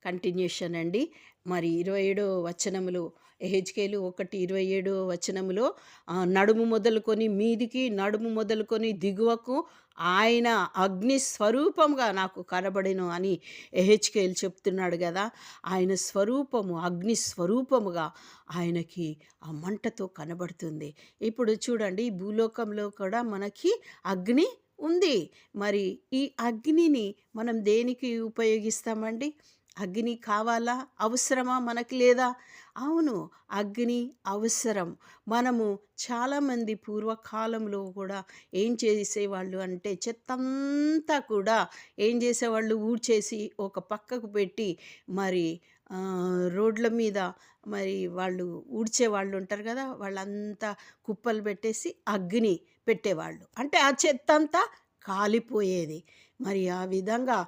Continuation అండి. మరి 27వ వచనములో యెహెజ్కేలు 1:27 వచనములో నడుము మొదలుకొని మీదికి, నడుము మొదలుకొని దిగువకు ఆయన అగ్ని స్వరూపంగా నాకు కనబడెను అని యెహెజ్కేలు చెప్తున్నాడు గదా! ఆయన స్వరూపము అగ్ని స్వరూపముగా ఆయనకి ఆ మంటతో కనబడుతుంది. ఇప్పుడు చూడండి భూలోకంలో కూడా మనకి అగ్ని ఉంది. మరి ఈ అగ్నిని మనం దేనికి ఉపయోగిస్తామండి? అగ్ని కావాలా? అవసరమా మనకి లేదా? అవును. అగ్ని అవసరం. మనము చాలామంది పూర్వకాలంలో కూడా ఏం చేసేవాళ్ళు అంటే చెత్తంతా కూడా ఏం చేసేవాళ్ళు ఊడ్చేసి ఒక పక్కకు పెట్టి మరి రోడ్ల మీద మరి వాళ్ళు ఊడ్చేవాళ్ళు ఉంటారు కదా! వాళ్ళంతా కుప్పలు పెట్టేసి అగ్ని పెట్టేవాళ్ళు. అంటే ఆ చెత్తంతా కాలిపోయేది. మరి ఆ విధంగా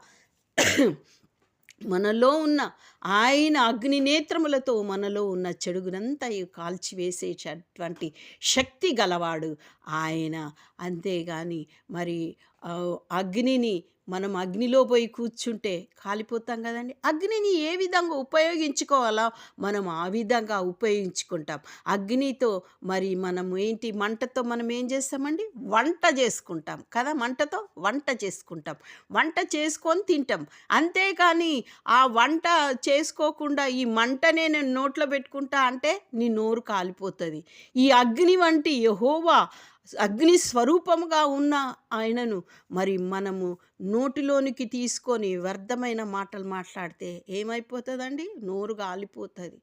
మనలో ఉన్న ఆయన అగ్ని నేత్రములతో మనలో ఉన్న చెడుగునంతయు కాల్చివేసేటటువంటి శక్తి గలవాడు ఆయన. అంతేగాని మరి అగ్నిని మనం అగ్నిలో పోయి కూర్చుంటే కాలిపోతాం కదండి. అగ్నిని ఏ విధంగా ఉపయోగించుకోవాలో మనం ఆ విధంగా ఉపయోగించుకుంటాం. అగ్నితో మరి మనం ఏంటి మంటతో మనం ఏం చేస్తామండి? వంట చేసుకుంటాం కదా! మంటతో వంట చేసుకుంటాం. వంట చేసుకొని తింటాం. అంతేకాని ఆ వంట చేసుకోకుండా ఈ మంటనే నేను నోట్లో పెట్టుకుంటా అంటే నీ నోరు కాలిపోతుంది. ఈ అగ్ని వంటి యెహోవా అగ్ని స్వరూపముగా ఉన్న ఆయనను మరి మనము నోటిలోనికి తీసుకొని వ్యర్థమైన మాటలు మాట్లాడితే ఏమైపోతుందండి? నోరు కాలిపోతుంది.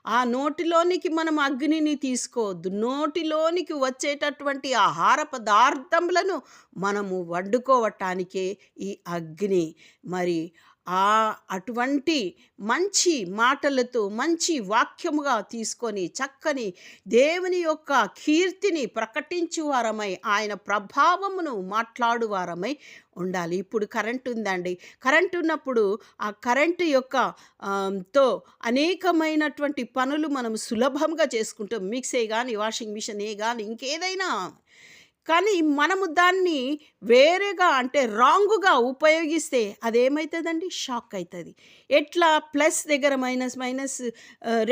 ఆ నోటిలోనికి మనం అగ్నిని తీసుకోవద్దు. నోటిలోనికి వచ్చేటటువంటి ఆహార పదార్థములను మనము వండుకోవటానికే ఈ అగ్ని. మరి అటువంటి మంచి మాటలతో మంచి వాక్యముగా తీసుకొని చక్కని దేవుని యొక్క కీర్తిని ప్రకటించువారమై ఆయన ప్రభావమును మాట్లాడువారమై ఉండాలి. ఇప్పుడు కరెంట్ ఉందండి. కరెంట్ ఉన్నప్పుడు ఆ కరెంటు యొక్క తో అనేకమైనటువంటి పనులు మనం సులభంగా చేసుకుంటాం. మిక్సీ కానీ వాషింగ్ మిషన్ కానీ ఇంకేదైనా కానీ మనము దాన్ని వేరేగా అంటే రాంగుగా ఉపయోగిస్తే అదేమవుతుందండి? షాక్ అవుతుంది. ఎట్లా ప్లస్ దగ్గర మైనస్ మైనస్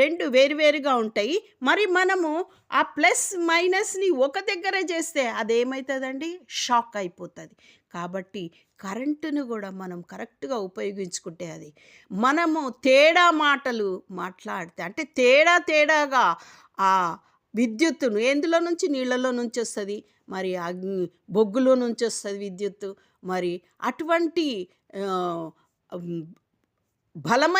రెండు వేరువేరుగా ఉంటాయి. మరి మనము ఆ ప్లస్ మైనస్ని ఒక దగ్గర చేస్తే అదేమవుతుందండి? షాక్ అయిపోతుంది. కాబట్టి కరెంటును కూడా మనం కరెక్ట్గా ఉపయోగించుకుంటే అది మనము తేడా మాటలు మాట్లాడితే అంటే తేడాగా ఆ విద్యుత్తును ఎందులో నుంచి? నీళ్ళలో నుంచి వస్తుంది. మరి బొగ్గులో నుంచి వస్తుంది విద్యుత్తు. మరి అటువంటి బలమైన